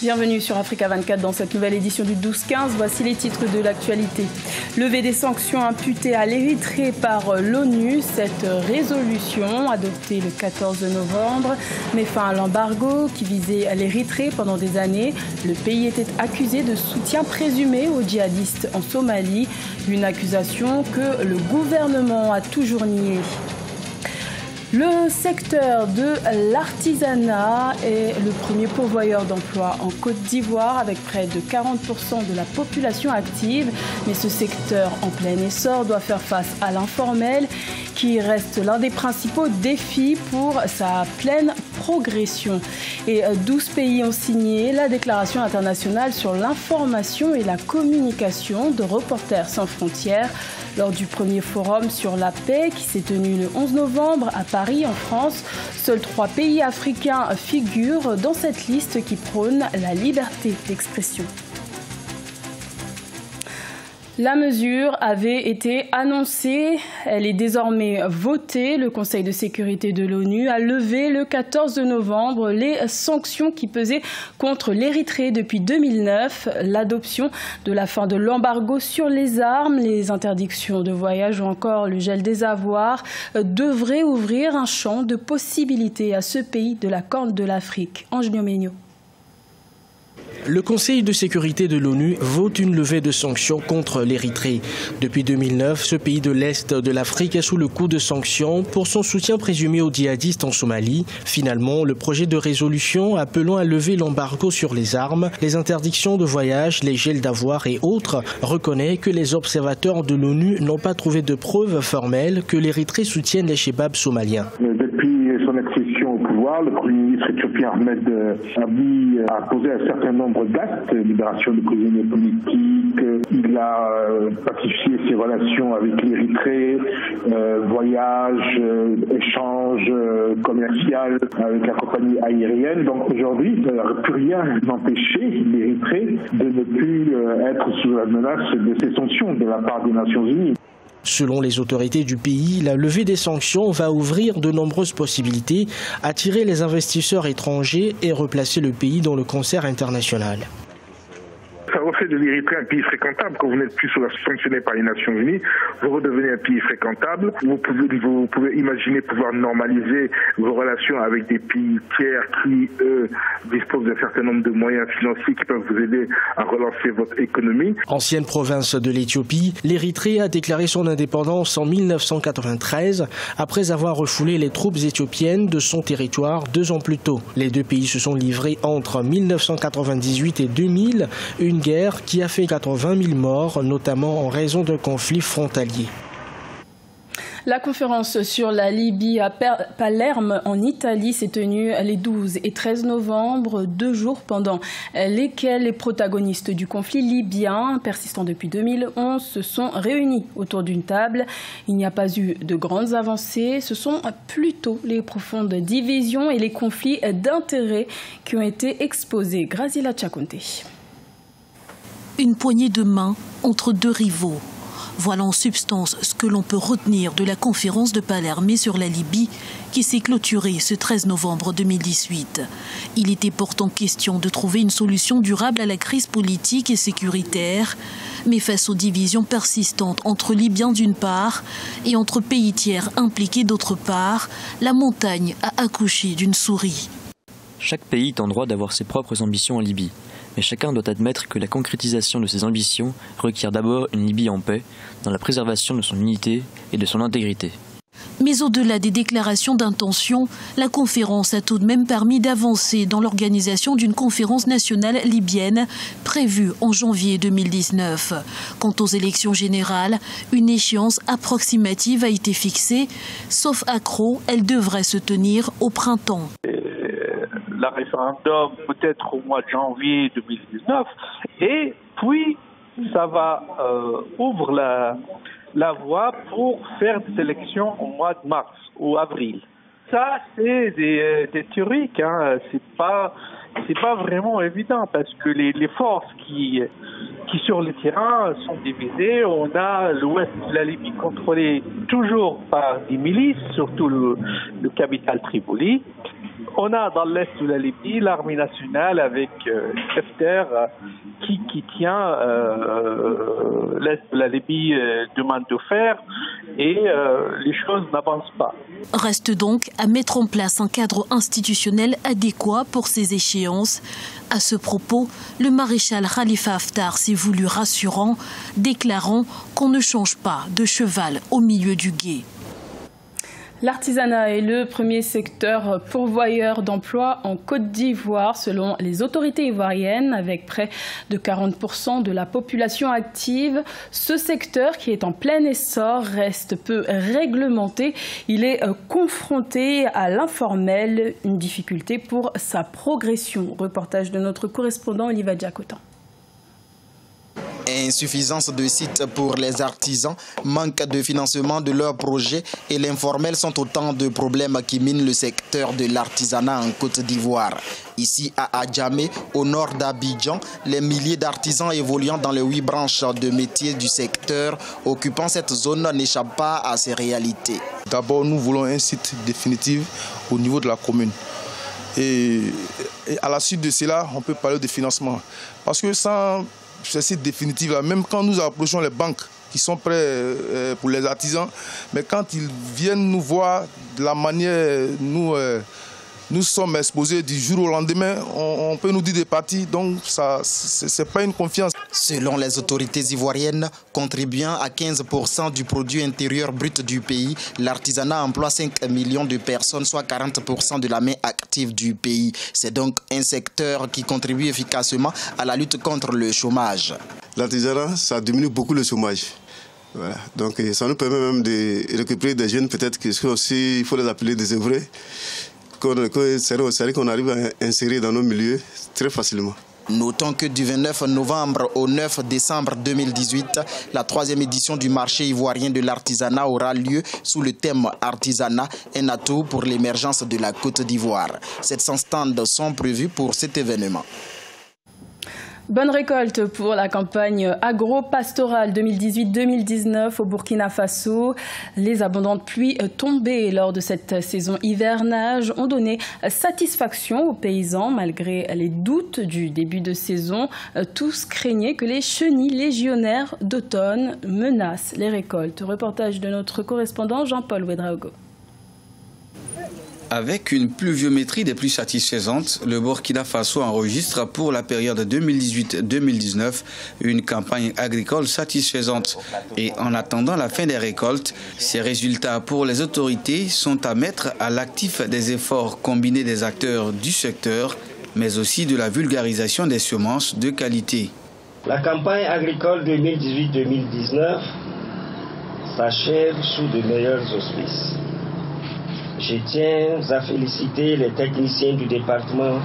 Bienvenue sur Africa 24 dans cette nouvelle édition du 12-15. Voici les titres de l'actualité. Levée des sanctions imputées à l'Érythrée par l'ONU. Cette résolution, adoptée le 14 novembre, met fin à l'embargo qui visait l'Érythrée pendant des années. Le pays était accusé de soutien présumé aux djihadistes en Somalie. Une accusation que le gouvernement a toujours niée. Le secteur de l'artisanat est le premier pourvoyeur d'emplois en Côte d'Ivoire avec près de 40% de la population active. Mais ce secteur en plein essor doit faire face à l'informel qui reste l'un des principaux défis pour sa pleine progression. Et 12 pays ont signé la déclaration internationale sur l'information et la communication de Reporters sans frontières lors du premier forum sur la paix qui s'est tenu le 11 novembre à Paris en France. Seuls 3 pays africains figurent dans cette liste qui prône la liberté d'expression. La mesure avait été annoncée, elle est désormais votée. Le Conseil de sécurité de l'ONU a levé le 14 novembre les sanctions qui pesaient contre l'Érythrée depuis 2009. L'adoption de la fin de l'embargo sur les armes, les interdictions de voyage ou encore le gel des avoirs devraient ouvrir un champ de possibilités à ce pays de la Corne de l'Afrique. Ange Nyomenyo. Le Conseil de sécurité de l'ONU vote une levée de sanctions contre l'Érythrée. Depuis 2009, ce pays de l'Est de l'Afrique est sous le coup de sanctions pour son soutien présumé aux djihadistes en Somalie. Finalement, le projet de résolution appelant à lever l'embargo sur les armes, les interdictions de voyage, les gels d'avoirs et autres reconnaît que les observateurs de l'ONU n'ont pas trouvé de preuves formelles que l'Érythrée soutienne les chebabs somaliens. Depuis son accession au pouvoir, le Premier ministre éthiopien Ahmed Abiy a posé un certain nombre d'actes, libération de prisonniers politiques, il a pacifié ses relations avec l'Érythrée, voyages, échanges commerciaux avec la compagnie aérienne. Donc aujourd'hui, plus rien n'empêchait l'Érythrée de ne plus être sous la menace de ces sanctions de la part des Nations Unies. Selon les autorités du pays, la levée des sanctions va ouvrir de nombreuses possibilités, attirer les investisseurs étrangers et replacer le pays dans le concert international. Ça refait de l'Érythrée un pays fréquentable. Quand vous n'êtes plus sanctionné par les Nations Unies, vous redevenez un pays fréquentable. Vous pouvez imaginer pouvoir normaliser vos relations avec des pays tiers qui, eux, disposent d'un certain nombre de moyens financiers qui peuvent vous aider à relancer votre économie. Ancienne province de l'Éthiopie, l'Érythrée a déclaré son indépendance en 1993 après avoir refoulé les troupes éthiopiennes de son territoire 2 ans plus tôt. Les deux pays se sont livrés entre 1998 et 2000, une guerre qui a fait 80 000 morts, notamment en raison d'un conflit frontalier. La conférence sur la Libye à Palerme en Italie s'est tenue les 12 et 13 novembre, 2 jours pendant lesquels les protagonistes du conflit libyen, persistant depuis 2011, se sont réunis autour d'une table. Il n'y a pas eu de grandes avancées, ce sont plutôt les profondes divisions et les conflits d'intérêts qui ont été exposés. Grazila Chakonte. Une poignée de main entre 2 rivaux. Voilà en substance ce que l'on peut retenir de la conférence de Palerme sur la Libye qui s'est clôturée ce 13 novembre 2018. Il était pourtant question de trouver une solution durable à la crise politique et sécuritaire, mais face aux divisions persistantes entre Libyens d'une part et entre pays tiers impliqués d'autre part, la montagne a accouché d'une souris. Chaque pays est en droit d'avoir ses propres ambitions en Libye. Mais chacun doit admettre que la concrétisation de ses ambitions requiert d'abord une Libye en paix, dans la préservation de son unité et de son intégrité. Mais au-delà des déclarations d'intention, la conférence a tout de même permis d'avancer dans l'organisation d'une conférence nationale libyenne prévue en janvier 2019. Quant aux élections générales, une échéance approximative a été fixée. Sauf accroc, elle devrait se tenir au printemps. Le référendum peut-être au mois de janvier 2019 et puis ça va ouvre la voie pour faire des élections au mois de mars ou avril. Ça c'est des théoriques, hein. C'est pas vraiment évident parce que les forces qui sur le terrain sont divisées. On a l'ouest de la Libye contrôlé toujours par des milices, surtout le capital Tripoli. On a dans l'est de la Libye l'armée nationale avec Haftar qui tient l'est de la Libye de main de fer et les choses n'avancent pas. Reste donc à mettre en place un cadre institutionnel adéquat pour ces échéances. À ce propos, le maréchal Khalifa Haftar s'est voulu rassurant, déclarant qu'on ne change pas de cheval au milieu du gué. L'artisanat est le premier secteur pourvoyeur d'emplois en Côte d'Ivoire, selon les autorités ivoiriennes, avec près de 40% de la population active. Ce secteur, qui est en plein essor, reste peu réglementé. Il est confronté à l'informel, une difficulté pour sa progression. Reportage de notre correspondant Oliva Diacotan. Insuffisance de sites pour les artisans, manque de financement de leurs projets et l'informel sont autant de problèmes qui minent le secteur de l'artisanat en Côte d'Ivoire. Ici à Adjamé, au nord d'Abidjan, les milliers d'artisans évoluant dans les 8 branches de métiers du secteur occupant cette zone n'échappent pas à ces réalités. D'abord, nous voulons un site définitif au niveau de la commune. Et à la suite de cela, on peut parler de financement. Parce que sans ce site définitif là, même quand nous approchons les banques qui sont prêts pour les artisans, mais quand ils viennent nous voir de la manière nous sommes exposés du jour au lendemain, on peut nous dire des parties, donc ça c'est pas une confiance. Selon les autorités ivoiriennes, contribuant à 15% du produit intérieur brut du pays, l'artisanat emploie 5 millions de personnes, soit 40% de la main active du pays. C'est donc un secteur qui contribue efficacement à la lutte contre le chômage. L'artisanat, ça diminue beaucoup le chômage. Voilà. Donc ça nous permet même de récupérer des jeunes, peut-être qu'il faut les appeler des œuvrés, qu'on arrive à insérer dans nos milieux très facilement. Notons que du 29 novembre au 9 décembre 2018, la 3e édition du marché ivoirien de l'artisanat aura lieu sous le thème artisanat, un atout pour l'émergence de la Côte d'Ivoire. 700 stands sont prévus pour cet événement. Bonne récolte pour la campagne agro-pastorale 2018-2019 au Burkina Faso. Les abondantes pluies tombées lors de cette saison hivernage ont donné satisfaction aux paysans malgré les doutes du début de saison. Tous craignaient que les chenilles légionnaires d'automne menacent les récoltes. Reportage de notre correspondant Jean-Paul Ouedraogo. Avec une pluviométrie des plus satisfaisantes, le Burkina Faso enregistre pour la période 2018-2019 une campagne agricole satisfaisante. Et en attendant la fin des récoltes, ces résultats pour les autorités sont à mettre à l'actif des efforts combinés des acteurs du secteur, mais aussi de la vulgarisation des semences de qualité. La campagne agricole 2018-2019 s'achève sous de meilleurs auspices. Je tiens à féliciter les techniciens du département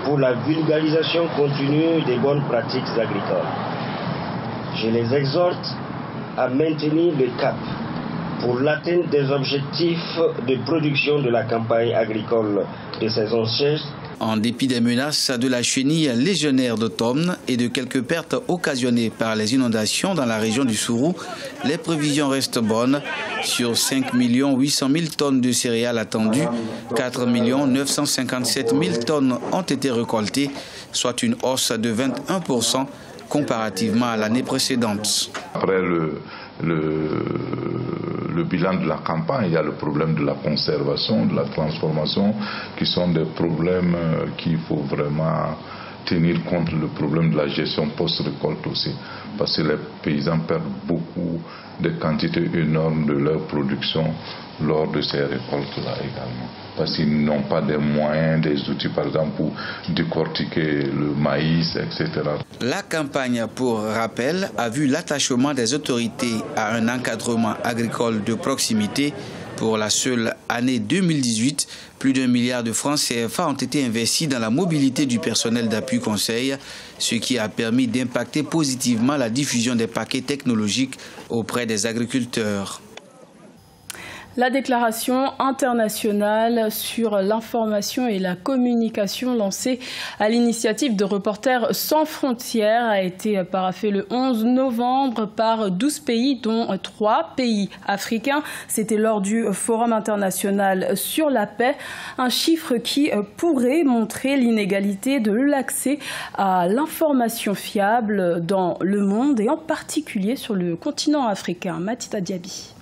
pour la vulgarisation continue des bonnes pratiques agricoles. Je les exhorte à maintenir le cap pour l'atteinte des objectifs de production de la campagne agricole de saison sèche. En dépit des menaces de la chenille légionnaire d'automne et de quelques pertes occasionnées par les inondations dans la région du Sourou, les prévisions restent bonnes. Sur 5 800 000 tonnes de céréales attendues, 4 957 000 tonnes ont été récoltées, soit une hausse de 21% comparativement à l'année précédente. Après le bilan de la campagne, il y a le problème de la conservation, de la transformation, qui sont des problèmes qu'il faut vraiment tenir compte, le problème de la gestion post-récolte aussi, parce que les paysans perdent beaucoup de quantités énormes de leur production lors de ces récoltes-là également, parce qu'ils n'ont pas des moyens, des outils par exemple pour décortiquer le maïs, etc. La campagne, pour rappel, a vu l'attachement des autorités à un encadrement agricole de proximité. Pour la seule année 2018, plus d'1 milliard de francs CFA ont été investis dans la mobilité du personnel d'appui conseil, ce qui a permis d'impacter positivement la diffusion des paquets technologiques auprès des agriculteurs. La déclaration internationale sur l'information et la communication lancée à l'initiative de Reporters sans frontières a été paraphée le 11 novembre par 12 pays, dont 3 pays africains. C'était lors du Forum international sur la paix, un chiffre qui pourrait montrer l'inégalité de l'accès à l'information fiable dans le monde et en particulier sur le continent africain. Matita Diaby.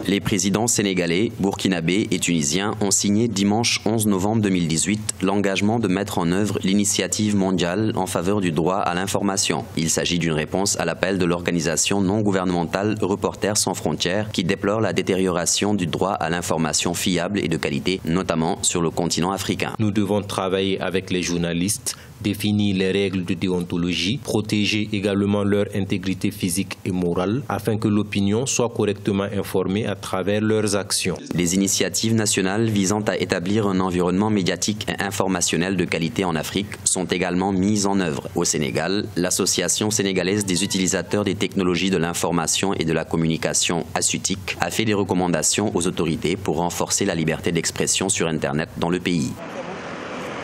Les présidents sénégalais, burkinabés et tunisiens ont signé dimanche 11 novembre 2018 l'engagement de mettre en œuvre l'initiative mondiale en faveur du droit à l'information. Il s'agit d'une réponse à l'appel de l'organisation non gouvernementale Reporters sans frontières qui déplore la détérioration du droit à l'information fiable et de qualité, notamment sur le continent africain. Nous devons travailler avec les journalistes, définir les règles de déontologie, protéger également leur intégrité physique et morale afin que l'opinion soit correctement informée à travers leurs actions. Les initiatives nationales visant à établir un environnement médiatique et informationnel de qualité en Afrique sont également mises en œuvre. Au Sénégal, l'Association sénégalaise des utilisateurs des technologies de l'information et de la communication ASUTIC a fait des recommandations aux autorités pour renforcer la liberté d'expression sur Internet dans le pays.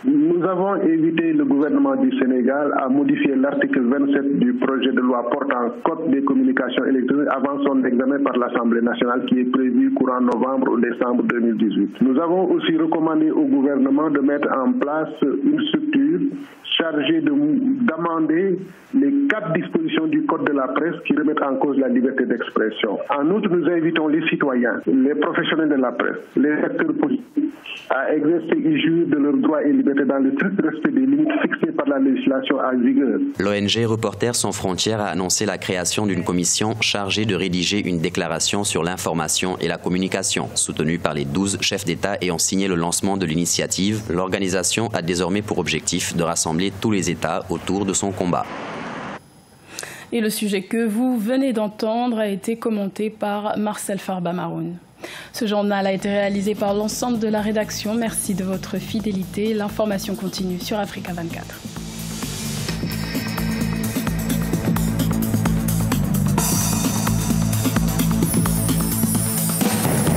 Nous avons invité le gouvernement du Sénégal à modifier l'article 27 du projet de loi portant code des communications électroniques avant son examen par l'Assemblée nationale qui est prévu courant novembre ou décembre 2018. Nous avons aussi recommandé au gouvernement de mettre en place une structure chargée d'amender les 4 dispositions du code de la presse qui remettent en cause la liberté d'expression. En outre, nous invitons les citoyens, les professionnels de la presse, les acteurs politiques à exercer et jouir de leurs droits et libertés dans le strict respect des limites fixées par la législation en vigueur. L'ONG Reporters sans frontières a annoncé la création d'une commission chargée de rédiger une déclaration sur l'information et la communication. Soutenue par les 12 chefs d'État ayant signé le lancement de l'initiative, l'organisation a désormais pour objectif de rassembler tous les États autour de son combat. Et le sujet que vous venez d'entendre a été commenté par Marcel Farba-Maroun. Ce journal a été réalisé par l'ensemble de la rédaction. Merci de votre fidélité. L'information continue sur Africa 24.